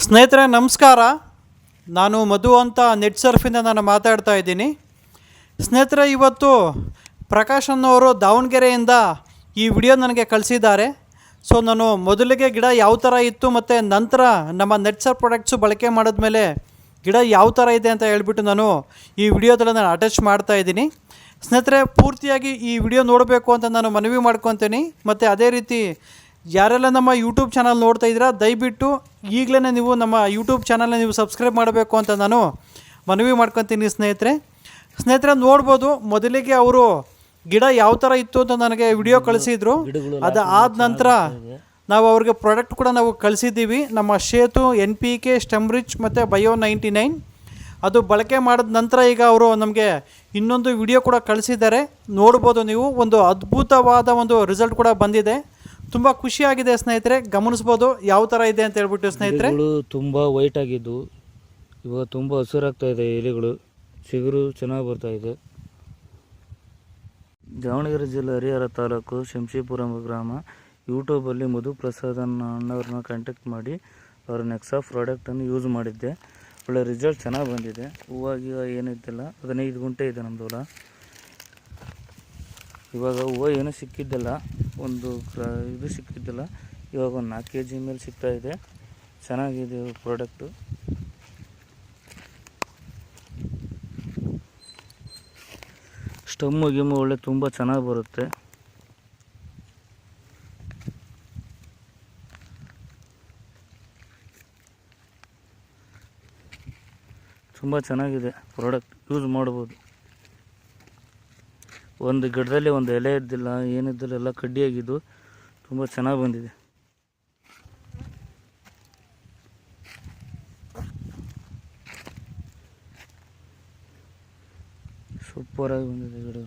ಸ್ನೇಹಿತರೆ ನಮಸ್ಕಾರ. ನಾನು ಮಧು ಅಂತ ನೆಟ್ ಸರ್ಫಿಂದ ನಾನು ಮಾತಾಡ್ತಾ ಇದ್ದೀನಿ. ಸ್ನೇಹಿತರೆ, ಇವತ್ತು ಪ್ರಕಾಶ್ ಅನ್ನೋರು ದಾವಣಗೆರೆಯಿಂದ ಈ ವಿಡಿಯೋ ನನಗೆ ಕಳಿಸಿದ್ದಾರೆ. ಸೊ ನಾನು ಮೊದಲಿಗೆ ಗಿಡ ಯಾವ ಥರ ಇತ್ತು ಮತ್ತು ನಂತರ ನಮ್ಮ ನೆಟ್ ಸರ್ಫ್ ಪ್ರಾಡಕ್ಟ್ಸು ಬಳಕೆ ಮಾಡಿದ್ಮೇಲೆ ಗಿಡ ಯಾವ ಥರ ಇದೆ ಅಂತ ಹೇಳ್ಬಿಟ್ಟು ನಾನು ಈ ವಿಡಿಯೋದಲ್ಲಿ ನಾನು ಅಟ್ಯಾಚ್ ಮಾಡ್ತಾ ಇದ್ದೀನಿ. ಸ್ನೇಹಿತರೆ, ಪೂರ್ತಿಯಾಗಿ ಈ ವಿಡಿಯೋ ನೋಡಬೇಕು ಅಂತ ನಾನು ಮನವಿ ಮಾಡ್ಕೊತೀನಿ. ಮತ್ತು ಅದೇ ರೀತಿ ಯಾರೆಲ್ಲ ನಮ್ಮ ಯೂಟ್ಯೂಬ್ ಚಾನಲ್ ನೋಡ್ತಾ ಇದ್ದೀರಾ, ದಯವಿಟ್ಟು ಈಗಲೇ ನೀವು ನಮ್ಮ ಯೂಟ್ಯೂಬ್ ಚಾನಲ್ನ ನೀವು ಸಬ್ಸ್ಕ್ರೈಬ್ ಮಾಡಬೇಕು ಅಂತ ನಾನು ಮನವಿ ಮಾಡ್ಕೊತೀನಿ. ಸ್ನೇಹಿತರೆ ನೋಡ್ಬೋದು, ಮೊದಲಿಗೆ ಅವರು ಗಿಡ ಯಾವ ಥರ ಇತ್ತು ಅಂತ ನನಗೆ ವಿಡಿಯೋ ಕಳಿಸಿದ್ರು. ಅದು ಆದ ನಂತರ ನಾವು ಅವ್ರಿಗೆ ಪ್ರಾಡಕ್ಟ್ ಕೂಡ ನಾವು ಕಳಿಸಿದ್ದೀವಿ. ನಮ್ಮ ಶೇತು NPK ಸ್ಟೆಮ್ ರಿಚ್ ಮತ್ತು ಬಯೋ 99 ಅದು ಬಳಕೆ ಮಾಡಿದ ನಂತರ ಈಗ ಅವರು ನಮಗೆ ಇನ್ನೊಂದು ವಿಡಿಯೋ ಕೂಡ ಕಳಿಸಿದ್ದಾರೆ. ನೋಡ್ಬೋದು ನೀವು, ಒಂದು ಅದ್ಭುತವಾದ ಒಂದು ರಿಸಲ್ಟ್ ಕೂಡ ಬಂದಿದೆ. ತುಂಬ ಖುಷಿಯಾಗಿದೆ ಸ್ನೇಹಿತರೆ, ಗಮನಿಸ್ಬೋದು ಯಾವ ಥರ ಇದೆ ಅಂತ ಹೇಳ್ಬಿಟ್ಟು. ಸ್ನೇಹಿತರೆ, ತುಂಬ ವೈಟ್ ಆಗಿದ್ದು ಇವಾಗ ತುಂಬ ಹಸಿರಾಗ್ತಾ ಇದೆ. ಎಲೆಗಳು ಚಿಗುರು ಚೆನ್ನಾಗಿ ಬರ್ತಾ ಇದೆ. ದಾವಣಗೆರೆ ಜಿಲ್ಲೆ ಹರಿಹರ ತಾಲೂಕು ಶಂಶಿಪುರ ಗ್ರಾಮ. ಯೂಟ್ಯೂಬಲ್ಲಿ ಮಧು ಪ್ರಸಾದ್ ಅಣ್ಣವ್ರನ್ನ ಕಾಂಟ್ಯಾಕ್ಟ್ ಮಾಡಿ ಅವ್ರ ನೆಕ್ಸಾ ಪ್ರಾಡಕ್ಟನ್ನು ಯೂಸ್ ಮಾಡಿದ್ದೆ. ಒಳ್ಳೆ ರಿಸಲ್ಟ್ ಚೆನ್ನಾಗಿ ಬಂದಿದೆ. ಹೂವಾಗ ಏನಿದ್ದಿಲ್ಲ, 15 ಗುಂಟೆ ಇದೆ ನಮ್ಮದು ಹೊಲ. ಇವಾಗ ಹೂವು ಏನೂ ಸಿಕ್ಕಿದ್ದಿಲ್ಲ, ಇದು ಸಿಕ್ಕಿದ್ದಿಲ್ಲ. ಇವಾಗ ಒಂದು 4 kg ಮೇಲೆ ಸಿಗ್ತಾಯಿದೆ. ಚೆನ್ನಾಗಿದೆ ಪ್ರಾಡಕ್ಟು. ಸ್ಟಮ್ಮು ಗಿಮ್ಮು ಒಳ್ಳೆ ತುಂಬ ಚೆನ್ನಾಗಿ ಬರುತ್ತೆ. ತುಂಬ ಚೆನ್ನಾಗಿದೆ ಪ್ರಾಡಕ್ಟ್, ಯೂಸ್ ಮಾಡ್ಬೋದು. ಒಂದು ಗಿಡದಲ್ಲಿ ಒಂದು ಎಲೆ ಇದ್ದಿಲ್ಲ, ಏನಿದ್ದಿಲ್ಲ, ಎಲ್ಲ ಕಡ್ಡಿಯಾಗಿದ್ದು ತುಂಬ ಚೆನ್ನಾಗಿ ಬಂದಿದೆ. ಸೂಪರಾಗಿ ಬಂದಿದೆ ಗಿಡ.